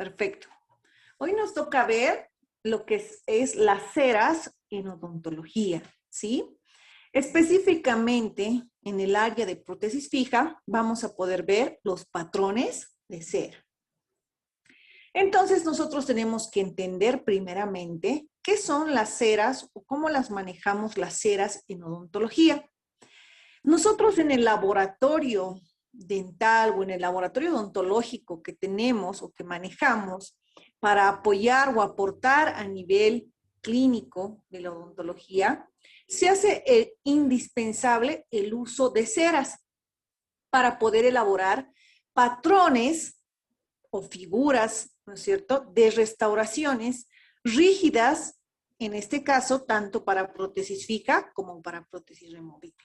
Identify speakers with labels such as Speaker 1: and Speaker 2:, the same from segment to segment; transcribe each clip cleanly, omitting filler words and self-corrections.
Speaker 1: Perfecto. Hoy nos toca ver lo que es las ceras en odontología, ¿sí? Específicamente en el área de prótesis fija vamos a poder ver los patrones de cera. Entonces nosotros tenemos que entender primeramente qué son las ceras o cómo las manejamos las ceras en odontología. Nosotros en el laboratorio dental o en el laboratorio odontológico que tenemos o que manejamos para apoyar o aportar a nivel clínico de la odontología, se hace indispensable el uso de ceras para poder elaborar patrones o figuras, ¿no es cierto?, de restauraciones rígidas, en este caso, tanto para prótesis fija como para prótesis removible.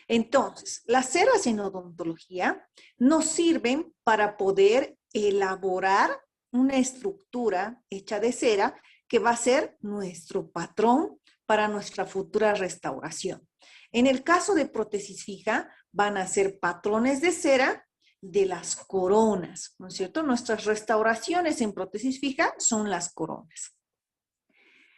Speaker 1: Entonces, las ceras en odontología nos sirven para poder elaborar una estructura hecha de cera que va a ser nuestro patrón para nuestra futura restauración. En el caso de prótesis fija, van a ser patrones de cera de las coronas, ¿no es cierto? Nuestras restauraciones en prótesis fija son las coronas.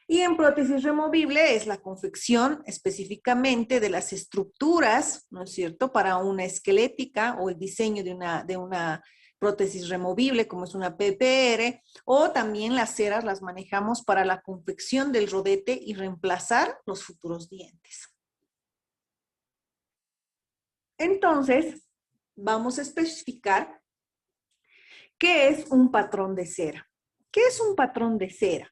Speaker 1: Y en prótesis removible es la confección específicamente de las estructuras, ¿no es cierto?, para una esquelética o el diseño de una prótesis removible, como es una PPR, o también las ceras las manejamos para la confección del rodete y reemplazar los futuros dientes. Entonces, vamos a especificar qué es un patrón de cera. ¿Qué es un patrón de cera?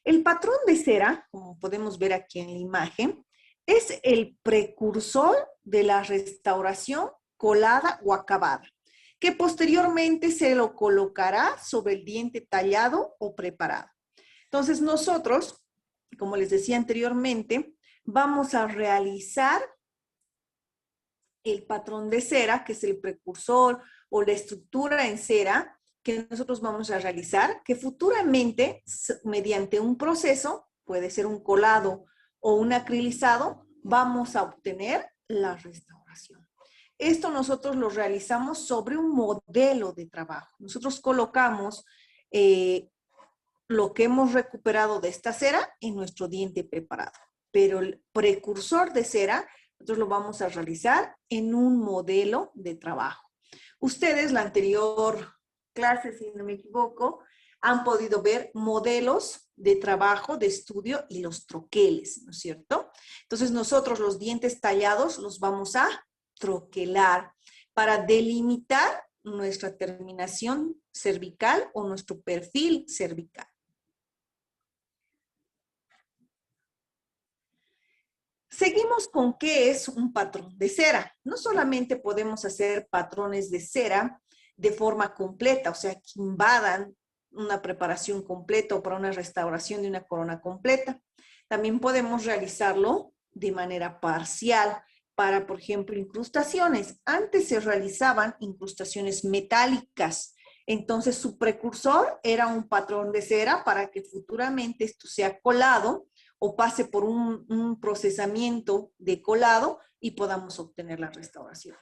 Speaker 1: El patrón de cera, como podemos ver aquí en la imagen, es el precursor de la restauración colada o acabada, que posteriormente se lo colocará sobre el diente tallado o preparado. Entonces nosotros, como les decía anteriormente, vamos a realizar el patrón de cera, que es el precursor o la estructura en cera, que nosotros vamos a realizar, que futuramente, mediante un proceso, puede ser un colado o un acrilizado, vamos a obtener la restauración. Esto nosotros lo realizamos sobre un modelo de trabajo. Nosotros colocamos lo que hemos recuperado de esta cera en nuestro diente preparado, pero el precursor de cera nosotros lo vamos a realizar en un modelo de trabajo. Ustedes, la anterior clase, si no me equivoco, han podido ver modelos de trabajo, de estudio y los troqueles, ¿no es cierto? Entonces nosotros los dientes tallados los vamos a troquelar para delimitar nuestra terminación cervical o nuestro perfil cervical. Seguimos con qué es un patrón de cera. No solamente podemos hacer patrones de cera de forma completa, o sea, que invadan una preparación completa o para una restauración de una corona completa. También podemos realizarlo de manera parcial para, por ejemplo, incrustaciones. Antes se realizaban incrustaciones metálicas. Entonces, su precursor era un patrón de cera para que futuramente esto sea colado o pase por un procesamiento de colado y podamos obtener la restauración.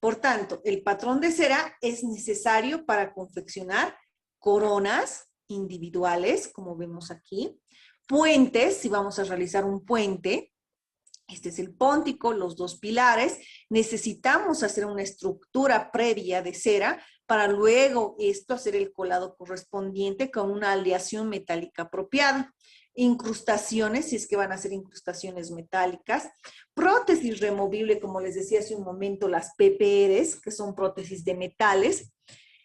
Speaker 1: Por tanto, el patrón de cera es necesario para confeccionar coronas individuales, como vemos aquí, puentes, si vamos a realizar un puente, este es el póntico, los dos pilares, necesitamos hacer una estructura previa de cera para luego esto hacer el colado correspondiente con una aleación metálica apropiada. Incrustaciones, si es que van a ser incrustaciones metálicas, prótesis removible, como les decía hace un momento, las PPRs, que son prótesis de metales,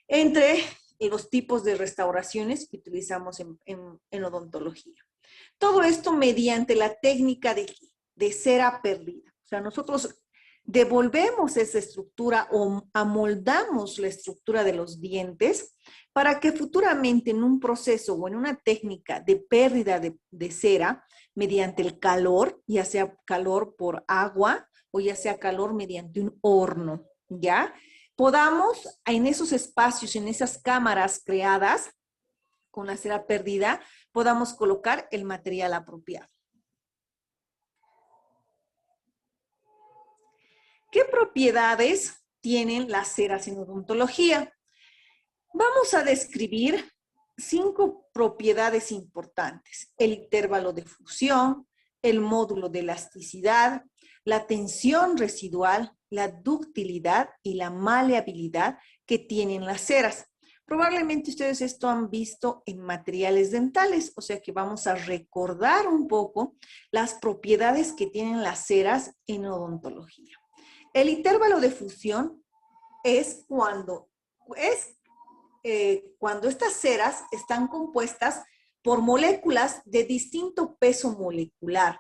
Speaker 1: entre los tipos de restauraciones que utilizamos en odontología. Todo esto mediante la técnica de cera perdida. O sea, nosotros devolvemos esa estructura o amoldamos la estructura de los dientes para que futuramente en un proceso o en una técnica de pérdida de cera mediante el calor, ya sea calor por agua o ya sea calor mediante un horno, ¿ya? Podamos en esos espacios, en esas cámaras creadas con la cera perdida, podamos colocar el material apropiado. ¿Qué propiedades tienen las ceras en odontología? Vamos a describir 5 propiedades importantes: el intervalo de fusión, el módulo de elasticidad, la tensión residual, la ductilidad y la maleabilidad que tienen las ceras. Probablemente ustedes esto han visto en materiales dentales, o sea que vamos a recordar un poco las propiedades que tienen las ceras en odontología. El intervalo de fusión es cuando estas ceras están compuestas por moléculas de distinto peso molecular.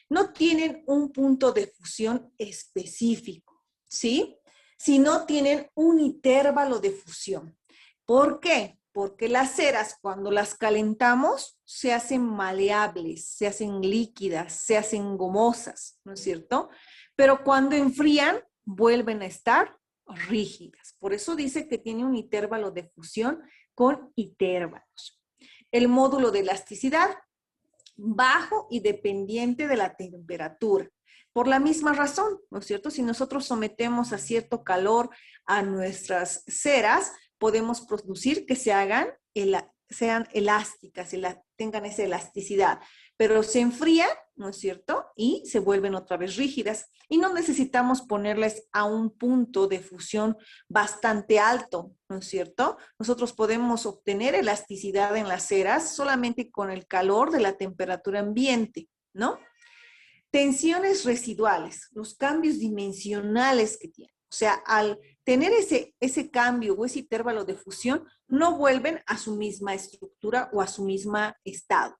Speaker 1: No tienen un punto de fusión específico, ¿sí? Sino tienen un intervalo de fusión. ¿Por qué? Porque las ceras, cuando las calentamos, se hacen maleables, se hacen líquidas, se hacen gomosas, ¿no es cierto? Pero cuando enfrían, vuelven a estar rígidas. Por eso dice que tiene un intervalo de fusión con intervalos. El módulo de elasticidad, bajo y dependiente de la temperatura. Por la misma razón, ¿no es cierto? Si nosotros sometemos a cierto calor a nuestras ceras, podemos producir que sean elásticas, tengan esa elasticidad, pero se enfrían, ¿no es cierto? Y se vuelven otra vez rígidas. Y no necesitamos ponerles a un punto de fusión bastante alto, ¿no es cierto? Nosotros podemos obtener elasticidad en las ceras solamente con el calor de la temperatura ambiente, ¿no? Tensiones residuales, los cambios dimensionales que tienen. O sea, al tener ese cambio o ese intervalo de fusión, no vuelven a su misma estructura o a su misma estado.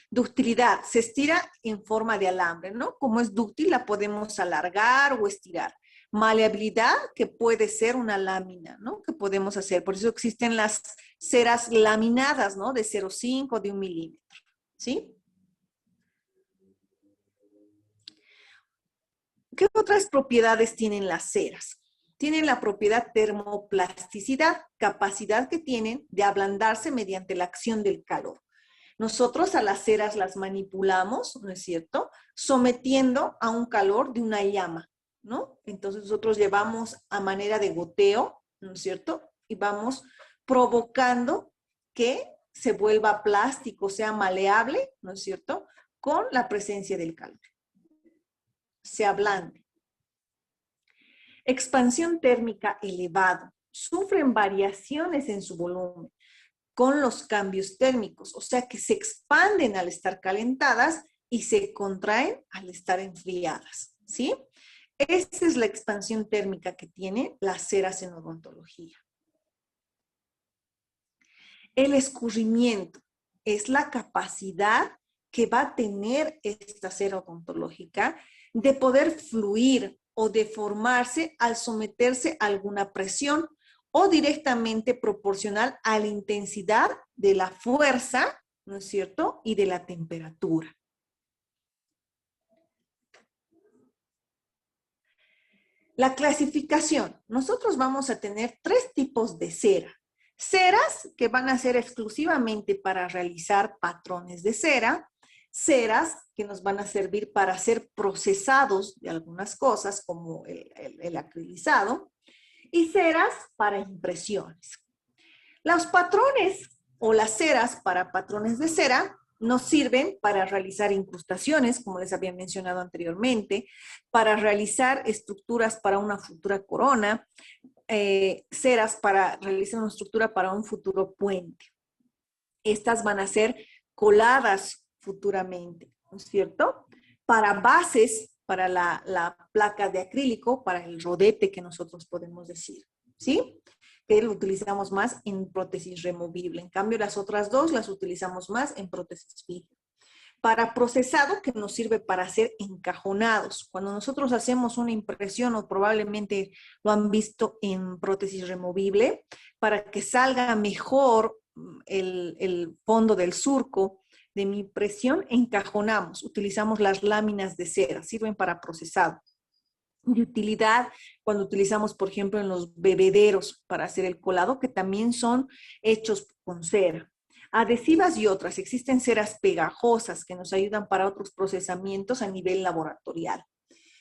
Speaker 1: Ductilidad, se estira en forma de alambre, ¿no? Como es dúctil, la podemos alargar o estirar. Maleabilidad, que puede ser una lámina, ¿no? Que podemos hacer. Por eso existen las ceras laminadas, ¿no? De 0,5, de 1 milímetro, ¿sí? ¿Qué otras propiedades tienen las ceras? Tienen la propiedad termoplasticidad, capacidad que tienen de ablandarse mediante la acción del calor. Nosotros a las ceras las manipulamos, ¿no es cierto? Sometiendo a un calor de una llama, ¿no? Entonces nosotros llevamos a manera de goteo, ¿no es cierto? Y vamos provocando que se vuelva plástico, sea maleable, ¿no es cierto? Con la presencia del calor. Se ablande. Expansión térmica elevada. Sufren variaciones en su volumen con los cambios térmicos, o sea que se expanden al estar calentadas y se contraen al estar enfriadas, ¿sí? Esa es la expansión térmica que tienen las ceras en odontología. El escurrimiento es la capacidad que va a tener esta cera odontológica de poder fluir o deformarse al someterse a alguna presión o directamente proporcional a la intensidad de la fuerza, ¿no es cierto? Y de la temperatura. La clasificación. Nosotros vamos a tener 3 tipos de cera. Ceras que van a ser exclusivamente para realizar patrones de cera, ceras que nos van a servir para hacer procesados de algunas cosas como el acrilizado, y ceras para impresiones. Los patrones o las ceras para patrones de cera nos sirven para realizar incrustaciones, como les había mencionado anteriormente, para realizar estructuras para una futura corona, ceras para realizar una estructura para un futuro puente. Estas van a ser coladas futuramente, ¿no es cierto? Para bases, para la placa de acrílico, para el rodete que nosotros podemos decir, ¿sí? Que lo utilizamos más en prótesis removible. En cambio, las otras dos las utilizamos más en prótesis fija. Para procesado, que nos sirve para hacer encajonados. Cuando nosotros hacemos una impresión, o probablemente lo han visto en prótesis removible, para que salga mejor el fondo del surco de mi impresión, encajonamos, utilizamos las láminas de cera, sirven para procesado. De utilidad, cuando utilizamos, por ejemplo, en los bebederos para hacer el colado, que también son hechos con cera. Adhesivas y otras. Existen ceras pegajosas que nos ayudan para otros procesamientos a nivel laboratorial.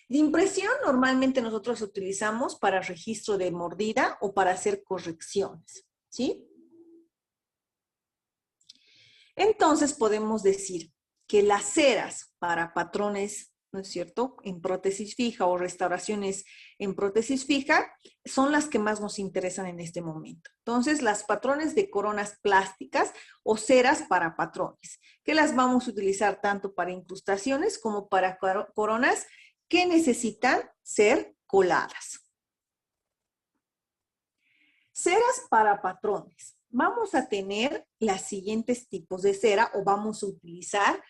Speaker 1: De impresión, normalmente nosotros utilizamos para registro de mordida o para hacer correcciones, ¿sí? Entonces podemos decir que las ceras para patrones, ¿no es cierto?, en prótesis fija o restauraciones en prótesis fija son las que más nos interesan en este momento. Entonces, las patrones de coronas plásticas o ceras para patrones, que las vamos a utilizar tanto para incrustaciones como para coronas que necesitan ser coladas. Ceras para patrones. Vamos a tener los siguientes tipos de cera o vamos a utilizar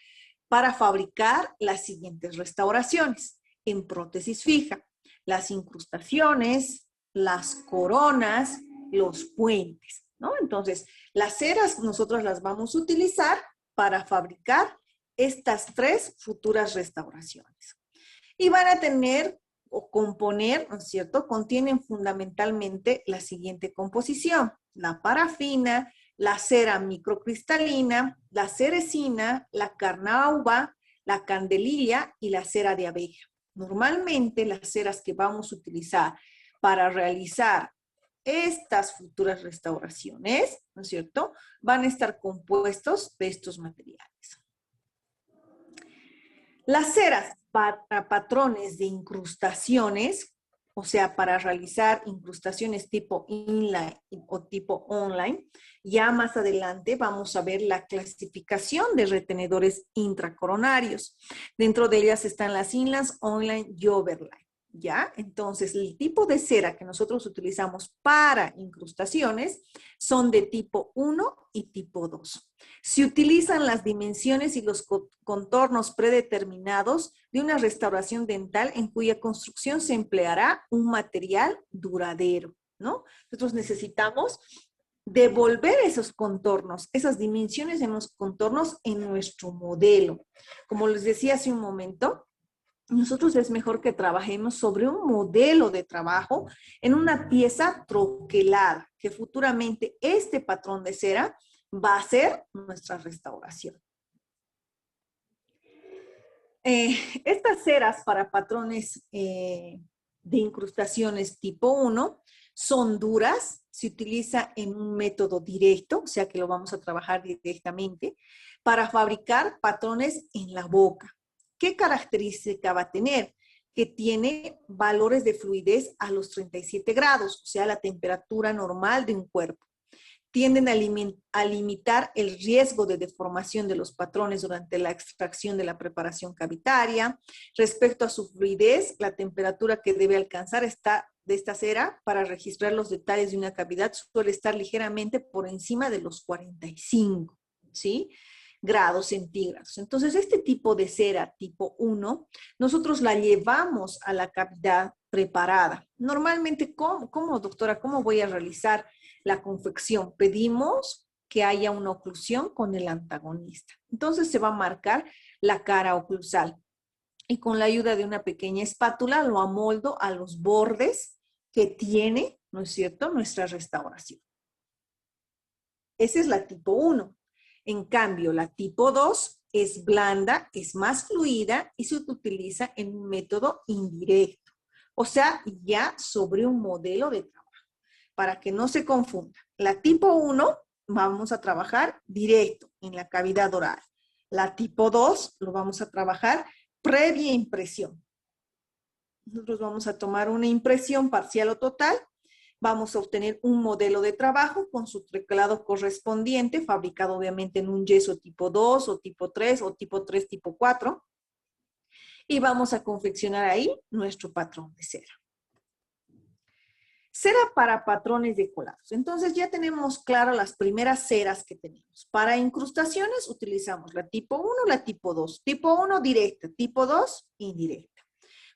Speaker 1: para fabricar las siguientes restauraciones en prótesis fija. Las incrustaciones, las coronas, los puentes, ¿no? Entonces, las ceras nosotros las vamos a utilizar para fabricar estas tres futuras restauraciones. Y van a tener o componer, ¿no es cierto? Contienen fundamentalmente la siguiente composición: la parafina, la cera microcristalina, la cerecina, la carnauba, la candelilla y la cera de abeja. Normalmente las ceras que vamos a utilizar para realizar estas futuras restauraciones, ¿no es cierto?, van a estar compuestos de estos materiales. Las ceras para patrones de incrustaciones, o sea, para realizar incrustaciones tipo inline o tipo online, ya más adelante vamos a ver la clasificación de retenedores intracoronarios. Dentro de ellas están las inlines, online y overline. ¿Ya? Entonces, el tipo de cera que nosotros utilizamos para incrustaciones son de tipo 1 y tipo 2. Se utilizan las dimensiones y los contornos predeterminados de una restauración dental en cuya construcción se empleará un material duradero, ¿no? Nosotros necesitamos devolver esos contornos, esas dimensiones en los contornos en nuestro modelo. Como les decía hace un momento, nosotros es mejor que trabajemos sobre un modelo de trabajo en una pieza troquelada, que futuramente este patrón de cera va a ser nuestra restauración. Estas ceras para patrones de incrustaciones tipo 1 son duras, se utiliza en un método directo, o sea que lo vamos a trabajar directamente, para fabricar patrones en la boca. ¿Qué característica va a tener? Que tiene valores de fluidez a los 37 grados, o sea, la temperatura normal de un cuerpo. Tienden a limitar el riesgo de deformación de los patrones durante la extracción de la preparación cavitaria. Respecto a su fluidez, la temperatura que debe alcanzar de esta cera para registrar los detalles de una cavidad suele estar ligeramente por encima de los 45, ¿sí?, grados centígrados. Entonces, este tipo de cera tipo 1, nosotros la llevamos a la cavidad preparada. Normalmente, ¿cómo, doctora? ¿Cómo voy a realizar la confección? Pedimos que haya una oclusión con el antagonista. Entonces, se va a marcar la cara oclusal. Y con la ayuda de una pequeña espátula lo amoldo a los bordes que tiene, ¿no es cierto?, nuestra restauración. Esa es la tipo 1. En cambio, la tipo 2 es blanda, es más fluida y se utiliza en un método indirecto. O sea, ya sobre un modelo de trabajo, para que no se confunda. La tipo 1 vamos a trabajar directo en la cavidad oral. La tipo 2 lo vamos a trabajar previa impresión. Nosotros vamos a tomar una impresión parcial o total. Vamos a obtener un modelo de trabajo con su teclado correspondiente, fabricado obviamente en un yeso tipo 2 o tipo 3 o tipo 3 tipo 4. Y vamos a confeccionar ahí nuestro patrón de cera. Cera para patrones de colados. Entonces ya tenemos claras las primeras ceras que tenemos. Para incrustaciones utilizamos la tipo 1, la tipo 2. Tipo 1 directa, tipo 2 indirecta.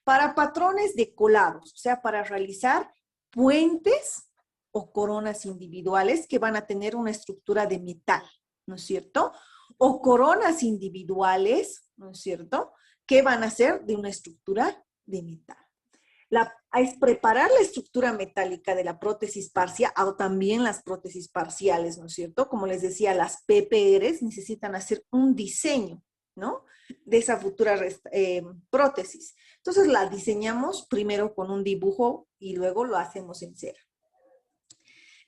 Speaker 1: Para patrones de colados, o sea, para realizar puentes o coronas individuales que van a tener una estructura de metal, ¿no es cierto? O coronas individuales, ¿no es cierto?, que van a ser de una estructura de metal. Es preparar la estructura metálica de la prótesis parcial o también las prótesis parciales, ¿no es cierto? Como les decía, las PPRs necesitan hacer un diseño, ¿no?, de esa futura prótesis. Entonces la diseñamos primero con un dibujo y luego lo hacemos en cera.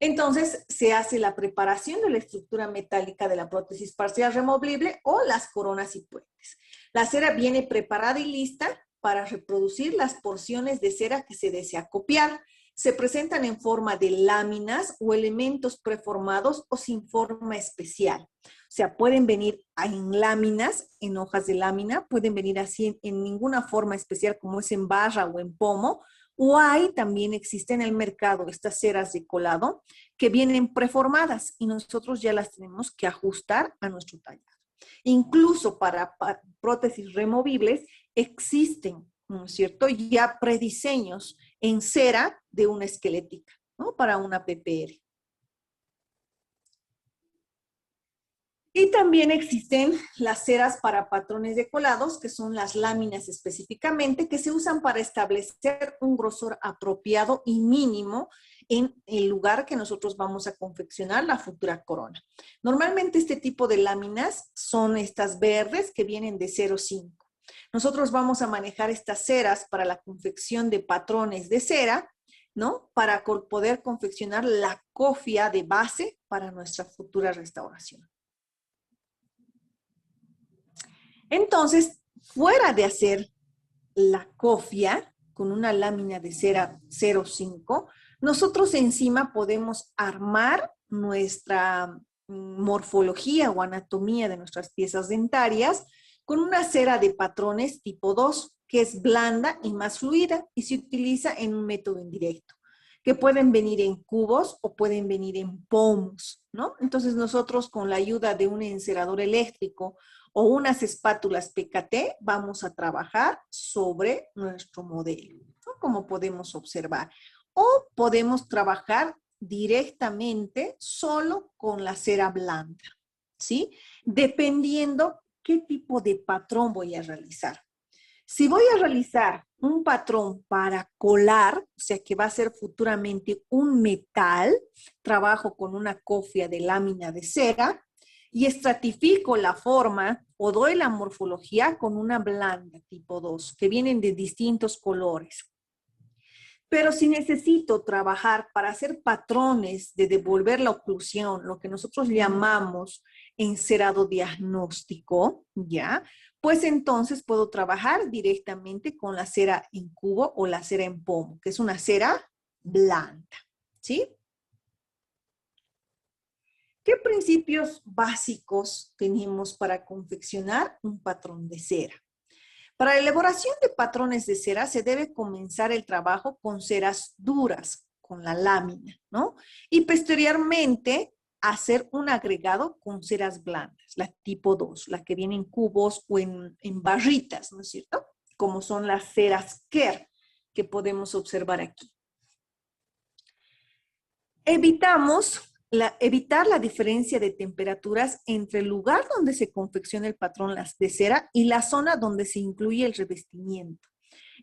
Speaker 1: Entonces, se hace la preparación de la estructura metálica de la prótesis parcial removible o las coronas y puentes. La cera viene preparada y lista para reproducir las porciones de cera que se desea copiar. Se presentan en forma de láminas o elementos preformados o sin forma especial. O sea, pueden venir en láminas, en hojas de lámina, pueden venir así en ninguna forma especial como es en barra o en pomo, o hay, también existe en el mercado estas ceras de colado que vienen preformadas y nosotros ya las tenemos que ajustar a nuestro tallado. Incluso para prótesis removibles existen, ¿no es cierto?, ya prediseños en cera de una esquelética, ¿no?, para una PPR. Y también existen las ceras para patrones de colados, que son las láminas específicamente, que se usan para establecer un grosor apropiado y mínimo en el lugar que nosotros vamos a confeccionar la futura corona. Normalmente este tipo de láminas son estas verdes que vienen de 0,5. Nosotros vamos a manejar estas ceras para la confección de patrones de cera, ¿no?, para poder confeccionar la cofia de base para nuestra futura restauración. Entonces, fuera de hacer la cofia con una lámina de cera 0,5, nosotros encima podemos armar nuestra morfología o anatomía de nuestras piezas dentarias con una cera de patrones tipo 2, que es blanda y más fluida y se utiliza en un método indirecto, que pueden venir en cubos o pueden venir en pomos, ¿no? Entonces nosotros con la ayuda de un encerador eléctrico o unas espátulas PKT vamos a trabajar sobre nuestro modelo, ¿no?, como podemos observar. O podemos trabajar directamente solo con la cera blanda, ¿sí?, dependiendo qué tipo de patrón voy a realizar. Si voy a realizar un patrón para colar, o sea que va a ser futuramente un metal, trabajo con una cofia de lámina de cera y estratifico la forma o doy la morfología con una blanda tipo 2, que vienen de distintos colores. Pero si necesito trabajar para hacer patrones de devolver la oclusión, lo que nosotros llamamos encerado diagnóstico, ¿ya?, pues entonces puedo trabajar directamente con la cera en cubo o la cera en pomo, que es una cera blanda, ¿sí? ¿Qué principios básicos tenemos para confeccionar un patrón de cera? Para la elaboración de patrones de cera se debe comenzar el trabajo con ceras duras, con la lámina, ¿no? Y posteriormente hacer un agregado con ceras blandas, la tipo 2, la que viene en cubos o en barritas, ¿no es cierto?, como son las ceras Kerr que podemos observar aquí. Evitar la diferencia de temperaturas entre el lugar donde se confecciona el patrón de cera y la zona donde se incluye el revestimiento.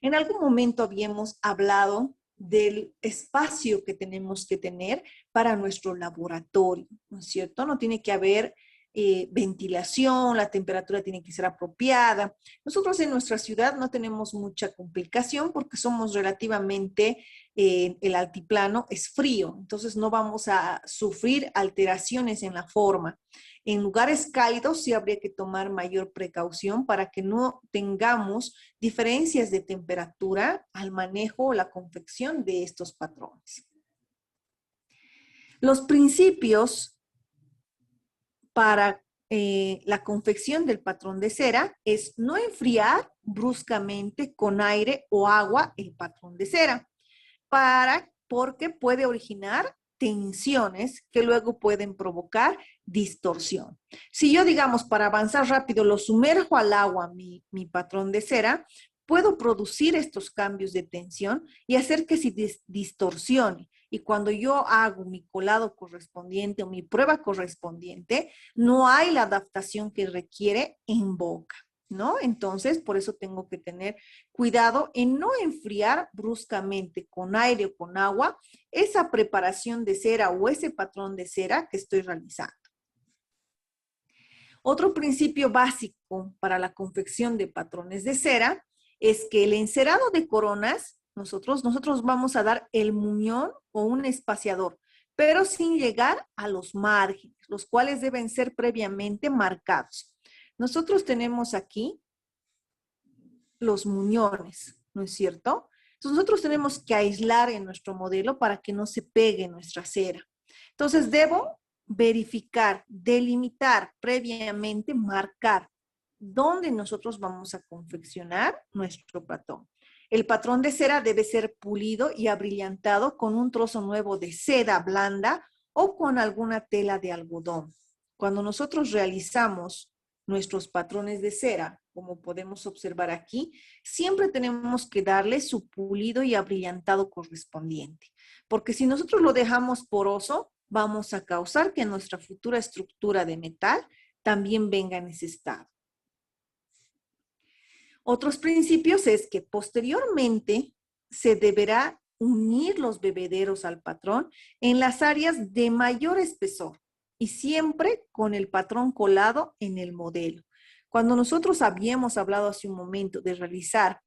Speaker 1: En algún momento habíamos hablado del espacio que tenemos que tener para nuestro laboratorio, ¿no es cierto? No tiene que haber ventilación, la temperatura tiene que ser apropiada. Nosotros en nuestra ciudad no tenemos mucha complicación porque somos relativamente, el altiplano es frío, entonces no vamos a sufrir alteraciones en la forma. En lugares cálidos sí habría que tomar mayor precaución para que no tengamos diferencias de temperatura al manejo o la confección de estos patrones. Los principios para la confección del patrón de cera es no enfriar bruscamente con aire o agua el patrón de cera, porque puede originar tensiones que luego pueden provocar distorsión. Si yo, digamos, para avanzar rápido lo sumerjo al agua, mi patrón de cera, puedo producir estos cambios de tensión y hacer que se distorsione. Y cuando yo hago mi colado correspondiente o mi prueba correspondiente, no hay la adaptación que requiere en boca, ¿no? Entonces, por eso tengo que tener cuidado en no enfriar bruscamente con aire o con agua esa preparación de cera o ese patrón de cera que estoy realizando. Otro principio básico para la confección de patrones de cera es que el encerado de coronas, nosotros vamos a dar el muñón o un espaciador, pero sin llegar a los márgenes, los cuales deben ser previamente marcados. Nosotros tenemos aquí los muñones, ¿no es cierto? Entonces nosotros tenemos que aislar en nuestro modelo para que no se pegue nuestra cera. Entonces debo verificar, delimitar previamente, marcar dónde nosotros vamos a confeccionar nuestro patrón. El patrón de cera debe ser pulido y abrillantado con un trozo nuevo de seda blanda o con alguna tela de algodón. Cuando nosotros realizamos nuestros patrones de cera, como podemos observar aquí, siempre tenemos que darle su pulido y abrillantado correspondiente. Porque si nosotros lo dejamos poroso, vamos a causar que nuestra futura estructura de metal también venga en ese estado. Otros principios es que posteriormente se deberá unir los bebederos al patrón en las áreas de mayor espesor y siempre con el patrón colado en el modelo. Cuando nosotros habíamos hablado hace un momento de realizar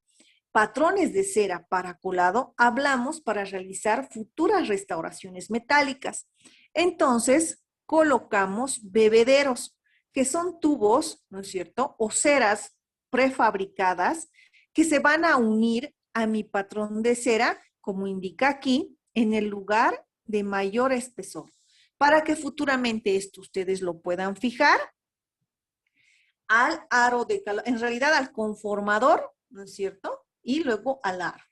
Speaker 1: patrones de cera para colado, hablamos para realizar futuras restauraciones metálicas. Entonces, colocamos bebederos, que son tubos, ¿no es cierto?, o ceras prefabricadas que se van a unir a mi patrón de cera, como indica aquí, en el lugar de mayor espesor, para que futuramente esto ustedes lo puedan fijar al aro de calor, en realidad al conformador, ¿no es cierto?, y luego al aro.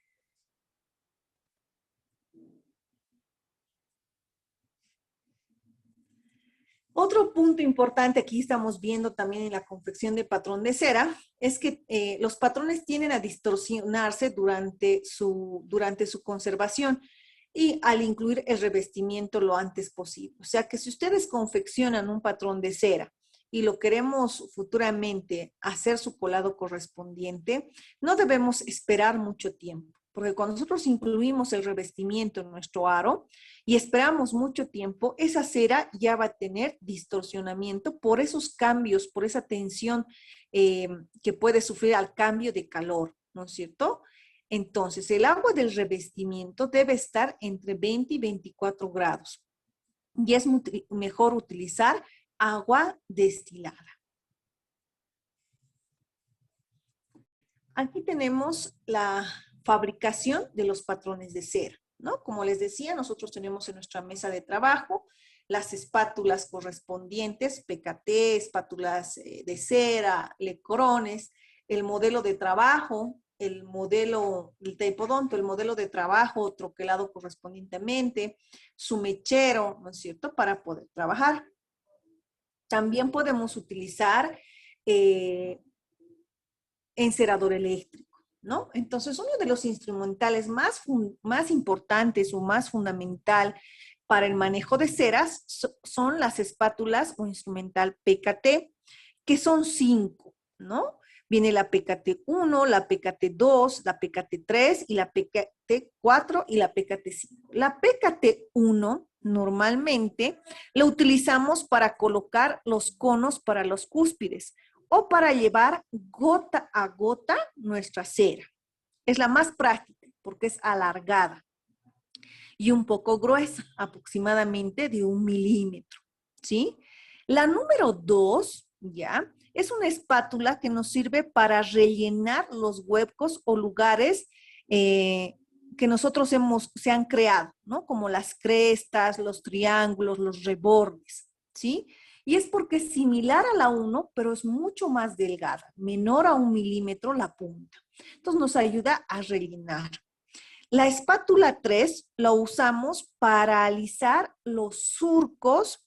Speaker 1: Otro punto importante, aquí estamos viendo también en la confección de patrón de cera, es que los patrones tienden a distorsionarse durante su conservación y al incluir el revestimiento lo antes posible. O sea que si ustedes confeccionan un patrón de cera y lo queremos futuramente hacer su colado correspondiente, no debemos esperar mucho tiempo. Porque cuando nosotros incluimos el revestimiento en nuestro aro y esperamos mucho tiempo, esa cera ya va a tener distorsionamiento por esos cambios, por esa tensión que puede sufrir al cambio de calor, ¿no es cierto? Entonces, el agua del revestimiento debe estar entre 20 y 24 grados. Y es mejor utilizar agua destilada. Aquí tenemos la fabricación de los patrones de cera, ¿no? Como les decía, nosotros tenemos en nuestra mesa de trabajo las espátulas correspondientes, PKT, espátulas de cera, lecrones, el modelo de trabajo, el modelo del tepodonto, el modelo de trabajo troquelado correspondientemente, su mechero, ¿no es cierto?, para poder trabajar. También podemos utilizar encerador eléctrico, ¿no? Entonces, uno de los instrumentales más importantes o más fundamental para el manejo de ceras son las espátulas o instrumental PKT, que son 5, ¿no? Viene la PKT1, la PKT2, la PKT3 y la PKT4 y la PKT5. La PKT1 normalmente la utilizamos para colocar los conos para los cúspides o para llevar gota a gota nuestra cera. Es la más práctica porque es alargada y un poco gruesa, aproximadamente de 1 milímetro, ¿sí? La número 2, ¿ya?, es una espátula que nos sirve para rellenar los huecos o lugares que nosotros se han creado, ¿no? Como las crestas, los triángulos, los rebordes, ¿sí? Y es porque es similar a la 1, pero es mucho más delgada, menor a 1 milímetro la punta. Entonces nos ayuda a rellenar. La espátula 3 la usamos para alisar los surcos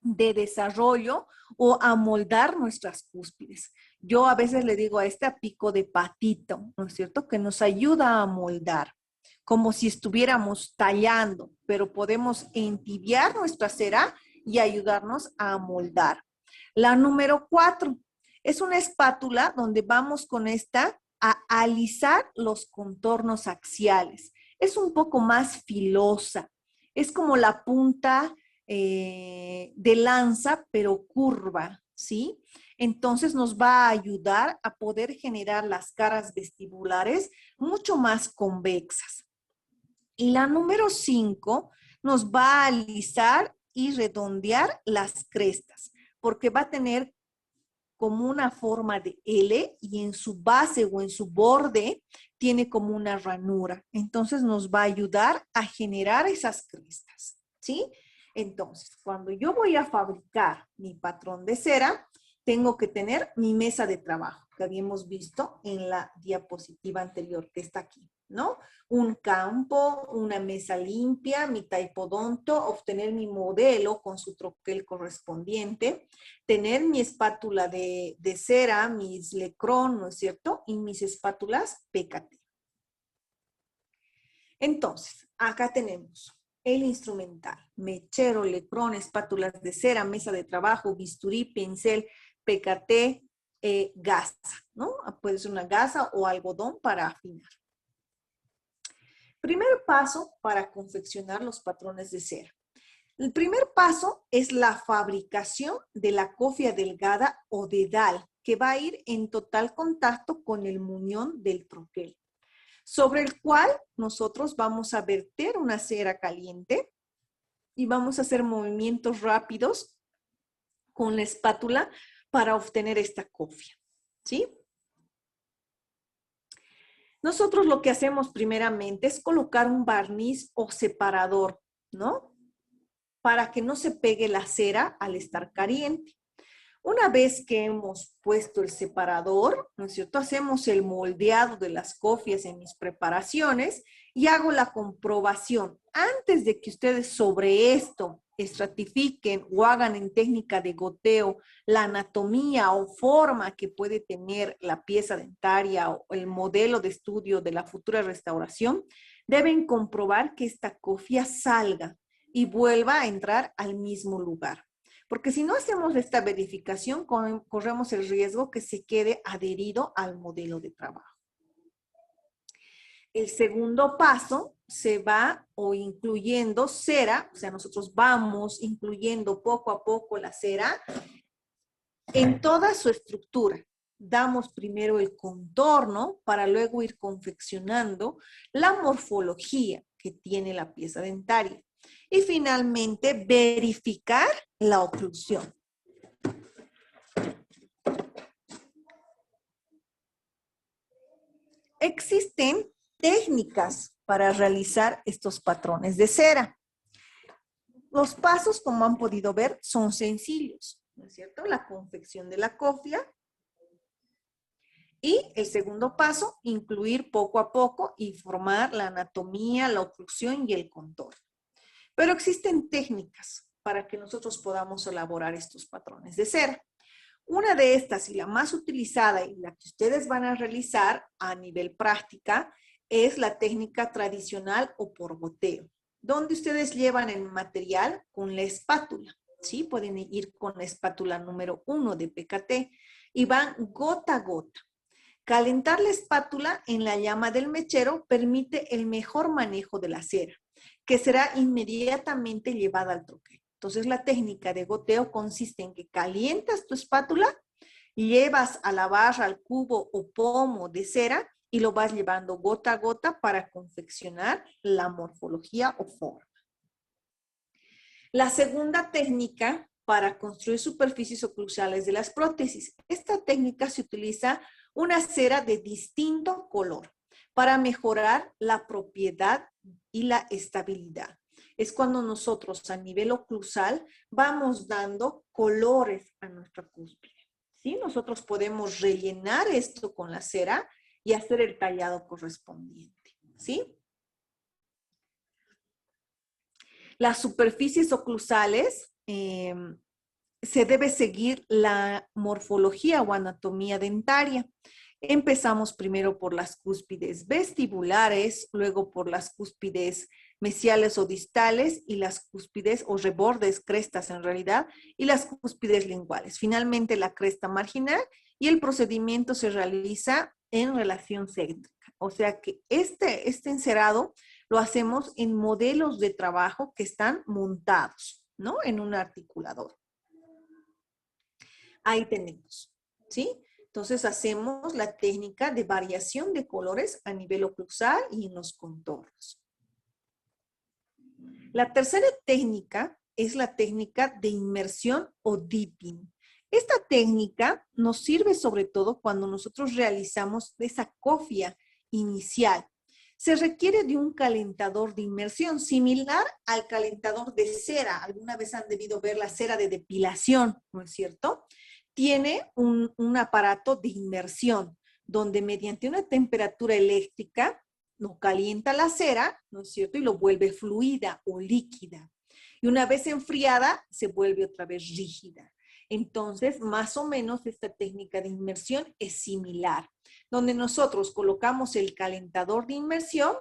Speaker 1: de desarrollo o amoldar nuestras cúspides. Yo a veces le digo a este pico de patito, ¿no es cierto?, que nos ayuda a amoldar, como si estuviéramos tallando, pero podemos entibiar nuestra cera y ayudarnos a amoldar. La número 4 es una espátula donde vamos con esta a alisar los contornos axiales. Es un poco más filosa, es como la punta de lanza, pero curva, ¿sí? Entonces nos va a ayudar a poder generar las caras vestibulares mucho más convexas. Y la número 5 nos va a alisar y redondear las crestas, porque va a tener como una forma de L y en su base o en su borde tiene como una ranura. Entonces nos va a ayudar a generar esas crestas, ¿sí? Entonces, cuando yo voy a fabricar mi patrón de cera, tengo que tener mi mesa de trabajo, que habíamos visto en la diapositiva anterior, que está aquí, ¿no? Un campo, una mesa limpia, mi taipodonto, obtener mi modelo con su troquel correspondiente, tener mi espátula de cera, mis lecrón, ¿no es cierto? Y mis espátulas PKT. Entonces, acá tenemos el instrumental, mechero, lecrón, espátulas de cera, mesa de trabajo, bisturí, pincel, PKT, gasa, ¿no? Puede ser una gasa o algodón para afinar. Primer paso para confeccionar los patrones de cera. El primer paso es la fabricación de la cofia delgada o dedal, que va a ir en total contacto con el muñón del troquel, sobre el cual nosotros vamos a verter una cera caliente y vamos a hacer movimientos rápidos con la espátula para obtener esta cofia, ¿sí? Nosotros lo que hacemos primeramente es colocar un barniz o separador, ¿no? Para que no se pegue la cera al estar caliente. Una vez que hemos puesto el separador, ¿no es cierto? Hacemos el moldeado de las cofias en mis preparaciones y hago la comprobación. Antes de que ustedes sobre esto estratifiquen o hagan en técnica de goteo la anatomía o forma que puede tener la pieza dentaria o el modelo de estudio de la futura restauración, deben comprobar que esta cofia salga y vuelva a entrar al mismo lugar. Porque si no hacemos esta verificación, corremos el riesgo que se quede adherido al modelo de trabajo. El segundo paso se va o incluyendo cera, o sea, nosotros vamos incluyendo poco a poco la cera en toda su estructura. Damos primero el contorno para luego ir confeccionando la morfología que tiene la pieza dentaria. Y finalmente, verificar la oclusión. Existen técnicas para realizar estos patrones de cera. Los pasos, como han podido ver, son sencillos, ¿no es cierto? La confección de la cofia. Y el segundo paso, incluir poco a poco y formar la anatomía, la oclusión y el contorno. Pero existen técnicas para que nosotros podamos elaborar estos patrones de cera. Una de estas y la más utilizada y la que ustedes van a realizar a nivel práctica es la técnica tradicional o por goteo, donde ustedes llevan el material con la espátula, ¿sí? Pueden ir con la espátula número 1 de PKT y van gota a gota. Calentar la espátula en la llama del mechero permite el mejor manejo de la cera, que será inmediatamente llevada al troquel. Entonces, la técnica de goteo consiste en que calientas tu espátula, llevas a la barra, al cubo o pomo de cera y lo vas llevando gota a gota para confeccionar la morfología o forma. La segunda técnica para construir superficies oclusales de las prótesis. Esta técnica se utiliza una cera de distinto color para mejorar la propiedad y la estabilidad. Es cuando nosotros a nivel oclusal vamos dando colores a nuestra cúspide. ¿Sí? Nosotros podemos rellenar esto con la cera y hacer el tallado correspondiente. ¿Sí? Las superficies oclusales se debe seguir la morfología o anatomía dentaria. Empezamos primero por las cúspides vestibulares, luego por las cúspides mesiales o distales y las cúspides o rebordes, crestas en realidad, y las cúspides linguales. Finalmente la cresta marginal y el procedimiento se realiza en relación céntrica. O sea que este encerado lo hacemos en modelos de trabajo que están montados, ¿no? En un articulador. Ahí tenemos, ¿sí? Entonces hacemos la técnica de variación de colores a nivel oclusal y en los contornos. La tercera técnica es la técnica de inmersión o dipping. Esta técnica nos sirve sobre todo cuando nosotros realizamos esa cofia inicial. Se requiere de un calentador de inmersión similar al calentador de cera. Alguna vez han debido ver la cera de depilación, ¿no es cierto? Tiene un aparato de inmersión donde mediante una temperatura eléctrica no calienta la cera, ¿no es cierto? Y lo vuelve fluida o líquida. Y una vez enfriada, se vuelve otra vez rígida. Entonces, más o menos esta técnica de inmersión es similar, donde nosotros colocamos el calentador de inmersión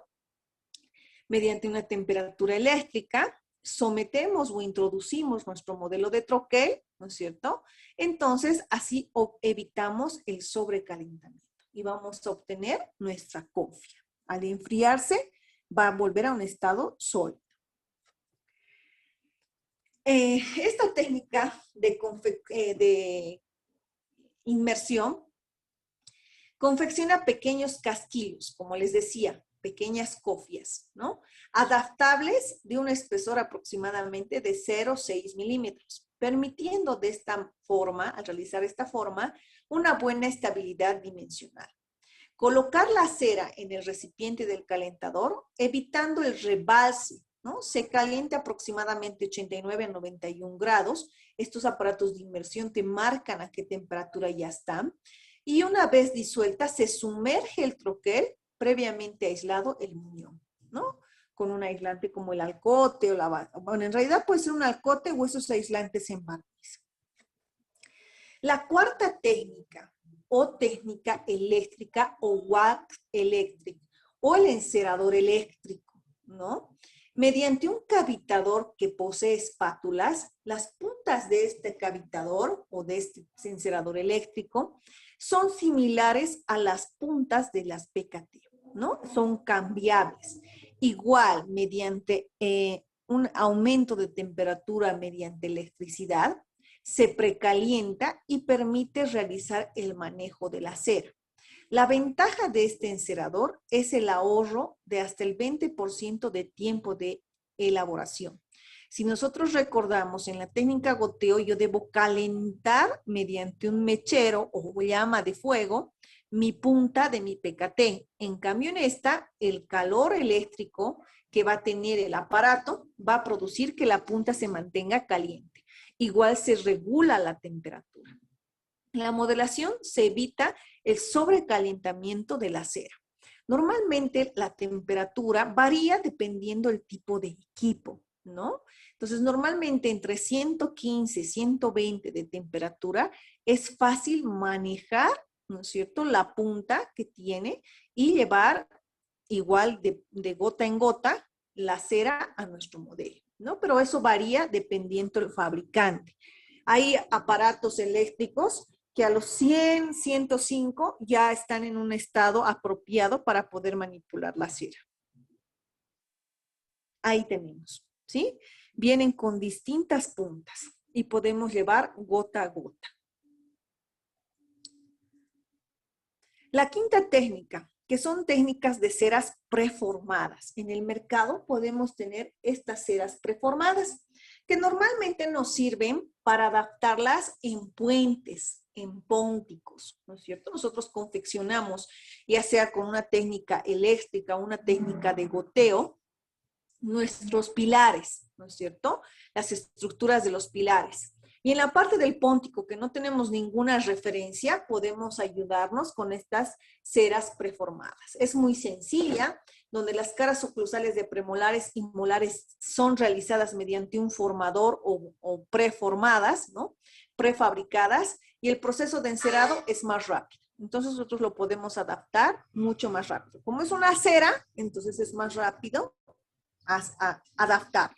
Speaker 1: mediante una temperatura eléctrica, sometemos o introducimos nuestro modelo de troquel, ¿no es cierto? Entonces, así evitamos el sobrecalentamiento y vamos a obtener nuestra cofia. Al enfriarse, va a volver a un estado sólido. Esta técnica de inmersión confecciona pequeños casquillos, como les decía, pequeñas cofias, ¿no? Adaptables de un espesor aproximadamente de 0,6 milímetros, permitiendo de esta forma, al realizar esta forma, una buena estabilidad dimensional. Colocar la cera en el recipiente del calentador, evitando el rebalse, ¿no? Se calienta aproximadamente 89 a 91 grados. Estos aparatos de inmersión te marcan a qué temperatura ya están. Y una vez disuelta, se sumerge el troquel previamente aislado el muñón, ¿no? Con un aislante como el alcote o la... Bueno, en realidad puede ser un alcote o esos aislantes en barniz. La cuarta técnica o técnica eléctrica o wax electric o el encerador eléctrico, ¿no? Mediante un cavitador que posee espátulas, las puntas de este cavitador o de este encerador eléctrico son similares a las puntas de las PKT, ¿no? Son cambiables. Igual, mediante un aumento de temperatura mediante electricidad, se precalienta y permite realizar el manejo de la cera. La ventaja de este encerador es el ahorro de hasta el 20% de tiempo de elaboración. Si nosotros recordamos en la técnica goteo, yo debo calentar mediante un mechero o llama de fuego mi punta de mi PKT. En cambio, en esta, el calor eléctrico que va a tener el aparato va a producir que la punta se mantenga caliente. Igual se regula la temperatura. En la modelación se evita el sobrecalentamiento de la cera. Normalmente la temperatura varía dependiendo del tipo de equipo, ¿no? Entonces, normalmente entre 115 y 120 de temperatura es fácil manejar, ¿no es cierto?, la punta que tiene y llevar igual de gota en gota la cera a nuestro modelo, ¿no? Pero eso varía dependiendo del fabricante. Hay aparatos eléctricos que a los 100, 105 ya están en un estado apropiado para poder manipular la cera. Ahí tenemos, ¿sí? Vienen con distintas puntas y podemos llevar gota a gota. La quinta técnica, que son técnicas de ceras preformadas. En el mercado podemos tener estas ceras preformadas, que normalmente nos sirven para adaptarlas en puentes, en pónticos, ¿no es cierto? Nosotros confeccionamos, ya sea con una técnica eléctrica o una técnica de goteo, nuestros pilares, ¿no es cierto? Las estructuras de los pilares. Y en la parte del póntico, que no tenemos ninguna referencia, podemos ayudarnos con estas ceras preformadas. Es muy sencilla, donde las caras oclusales de premolares y molares son realizadas mediante un formador o preformadas, ¿no? Prefabricadas, y el proceso de encerado es más rápido. Entonces nosotros lo podemos adaptar mucho más rápido. Como es una cera, entonces es más rápido a adaptar.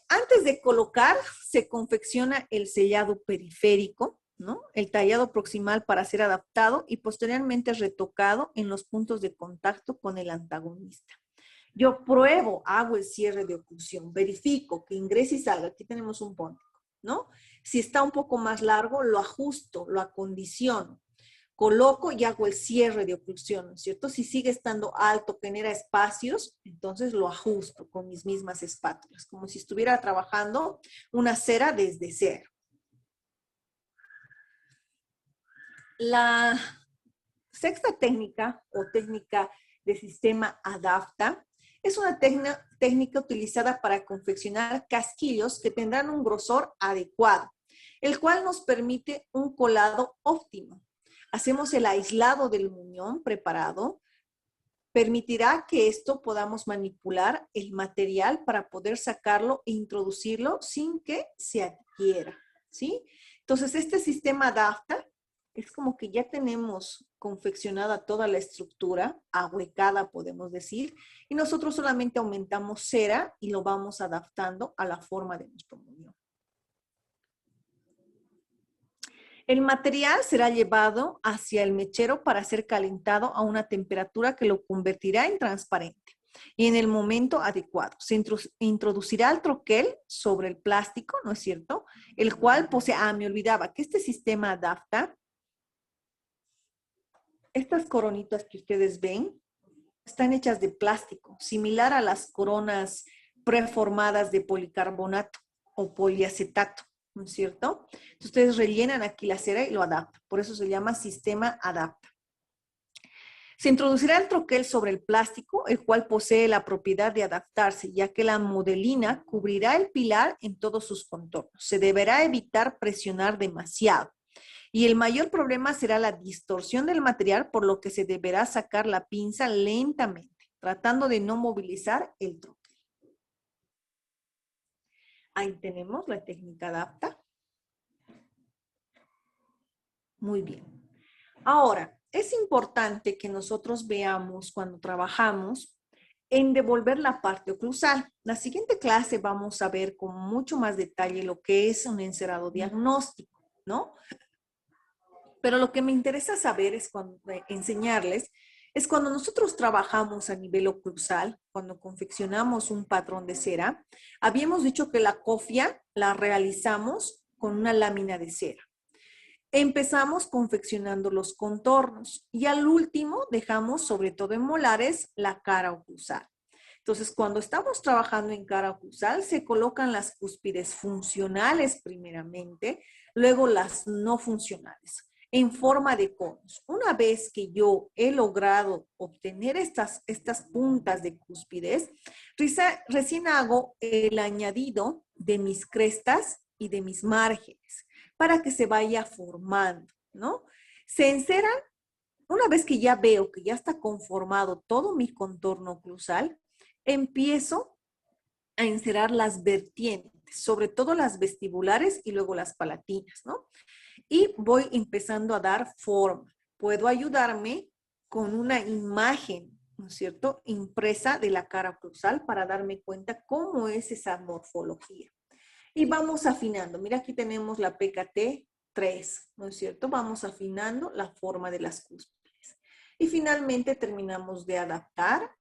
Speaker 1: Antes de colocar, se confecciona el sellado periférico, ¿no? El tallado proximal para ser adaptado y posteriormente retocado en los puntos de contacto con el antagonista. Yo pruebo, hago el cierre de oclusión, verifico que ingrese y salga. Aquí tenemos un póntico, ¿no? Si está un poco más largo, lo ajusto, lo acondiciono. coloco y hago el cierre de oclusión, ¿no es cierto? Si sigue estando alto, genera espacios, entonces lo ajusto con mis mismas espátulas, como si estuviera trabajando una cera desde cero. La sexta técnica o técnica de sistema adapta es una técnica utilizada para confeccionar casquillos que tendrán un grosor adecuado, el cual nos permite un colado óptimo. Hacemos el aislado del muñón preparado, permitirá que esto podamos manipular el material para poder sacarlo e introducirlo sin que se adquiera, ¿sí? Entonces, este sistema adapta es como que ya tenemos confeccionada toda la estructura, ahuecada podemos decir, y nosotros solamente aumentamos cera y lo vamos adaptando a la forma de nuestro muñón. El material será llevado hacia el mechero para ser calentado a una temperatura que lo convertirá en transparente y en el momento adecuado. Se introducirá el troquel sobre el plástico, ¿no es cierto? El cual posee, me olvidaba que este sistema adapta. Estas coronitas que ustedes ven están hechas de plástico, similar a las coronas preformadas de policarbonato o poliacetato, ¿no es cierto? Entonces, ustedes rellenan aquí la cera y lo adaptan. Por eso se llama sistema adapta. Se introducirá el troquel sobre el plástico, el cual posee la propiedad de adaptarse, ya que la modelina cubrirá el pilar en todos sus contornos. Se deberá evitar presionar demasiado. Y el mayor problema será la distorsión del material, por lo que se deberá sacar la pinza lentamente, tratando de no movilizar el troquel. Ahí tenemos la técnica adapta. Muy bien. Ahora, es importante que nosotros veamos cuando trabajamos en devolver la parte oclusal. La siguiente clase vamos a ver con mucho más detalle lo que es un encerado diagnóstico, ¿no? Pero lo que me interesa saber es enseñarles es cuando nosotros trabajamos a nivel oclusal, cuando confeccionamos un patrón de cera, habíamos dicho que la cofia la realizamos con una lámina de cera. Empezamos confeccionando los contornos y al último dejamos, sobre todo en molares, la cara oclusal. Entonces, cuando estamos trabajando en cara oclusal, se colocan las cúspides funcionales primeramente, luego las no funcionales, en forma de conos. Una vez que yo he logrado obtener estas puntas de cúspides, recién hago el añadido de mis crestas y de mis márgenes para que se vaya formando, ¿no? Se enceran, una vez que ya veo que ya está conformado todo mi contorno oclusal, empiezo a encerar las vertientes, sobre todo las vestibulares y luego las palatinas, ¿no? Y voy empezando a dar forma. Puedo ayudarme con una imagen, ¿no es cierto?, impresa de la cara oclusal para darme cuenta cómo es esa morfología. Y vamos afinando. Mira, aquí tenemos la PKT 3, ¿no es cierto? Vamos afinando la forma de las cúspides. Y finalmente terminamos de adaptar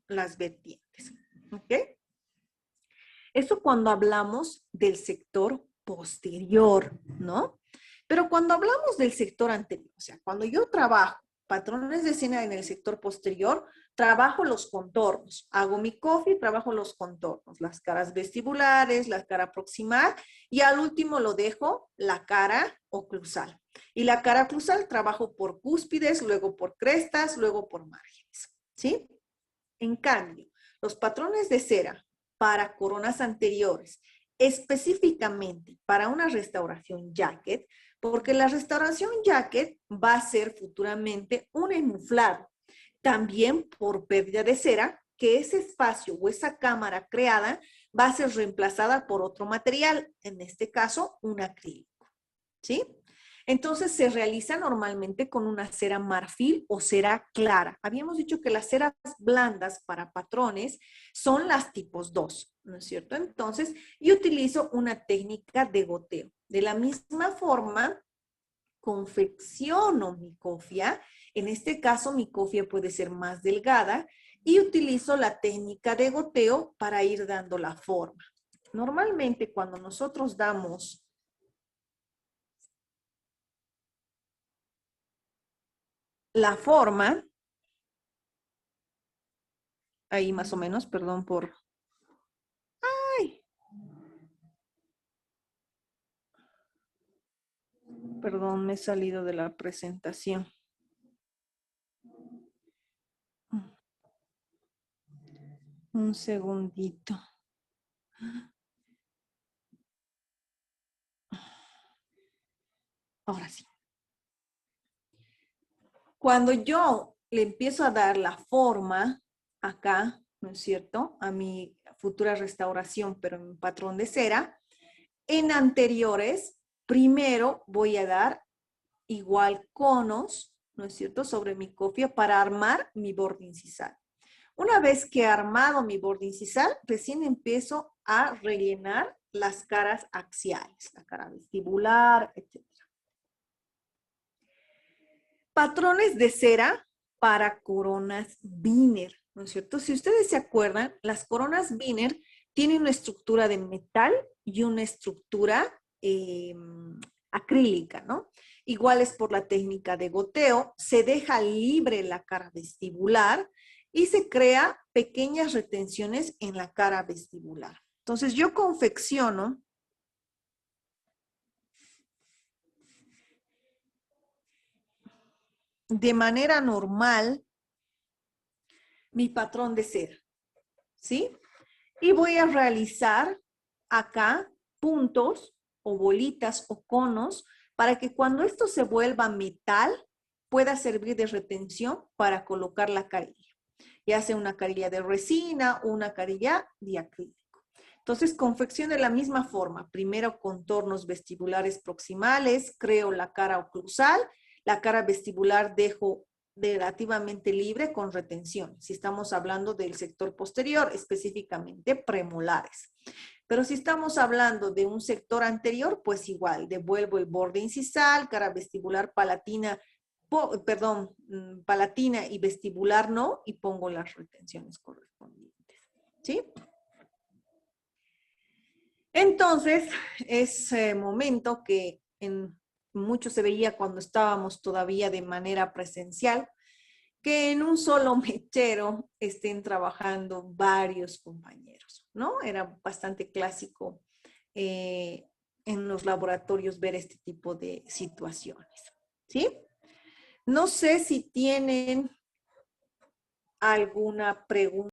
Speaker 1: las vertientes, ¿ok? Eso cuando hablamos del sector posterior, ¿no? Pero cuando hablamos del sector anterior, o sea, cuando yo trabajo patrones de escena en el sector posterior, trabajo los contornos, hago mi cofia y trabajo los contornos, las caras vestibulares, la cara proximal y al último lo dejo la cara oclusal. Y la cara oclusal trabajo por cúspides, luego por crestas, luego por márgenes, ¿sí? En cambio, los patrones de cera para coronas anteriores, específicamente para una restauración jacket, porque la restauración jacket va a ser futuramente un enmuflado, también por pérdida de cera, que ese espacio o esa cámara creada va a ser reemplazada por otro material, en este caso un acrílico, ¿sí? Entonces se realiza normalmente con una cera marfil o cera clara. Habíamos dicho que las ceras blandas para patrones son las tipos 2, ¿no es cierto? Entonces yo utilizo una técnica de goteo. De la misma forma, confecciono mi cofia. En este caso, mi cofia puede ser más delgada y utilizo la técnica de goteo para ir dando la forma. Normalmente, cuando nosotros damos la forma, ahí más o menos, perdón por... ¡Ay! Perdón, me he salido de la presentación. Un segundito. Ahora sí. Cuando yo le empiezo a dar la forma acá, ¿no es cierto? A mi futura restauración, pero en patrón de cera, en anteriores, primero voy a dar igual conos, ¿no es cierto?, sobre mi cofia para armar mi borde incisal. Una vez que he armado mi borde incisal, recién empiezo a rellenar las caras axiales, la cara vestibular, etc. Patrones de cera para coronas Wiener, ¿no es cierto? Si ustedes se acuerdan, las coronas Wiener tienen una estructura de metal y una estructura acrílica, ¿no? Igual es por la técnica de goteo, se deja libre la cara vestibular y se crea pequeñas retenciones en la cara vestibular. Entonces yo confecciono de manera normal mi patrón de cera, ¿sí? Y voy a realizar acá puntos o bolitas o conos para que cuando esto se vuelva metal pueda servir de retención para colocar la carilla, ya sea una carilla de resina o una carilla de acrílico. Entonces confecciono de la misma forma, primero contornos vestibulares proximales, creo la cara oclusal, la cara vestibular dejo relativamente libre con retención, si estamos hablando del sector posterior, específicamente premolares. Pero si estamos hablando de un sector anterior, pues igual, devuelvo el borde incisal, cara vestibular palatina, palatina y vestibular no, y pongo las retenciones correspondientes, ¿sí? Entonces, es momento que en mucho se veía cuando estábamos todavía de manera presencial, que en un solo mechero estén trabajando varios compañeros, ¿no? Era bastante clásico en los laboratorios ver este tipo de situaciones, ¿sí? No sé si tienen alguna pregunta.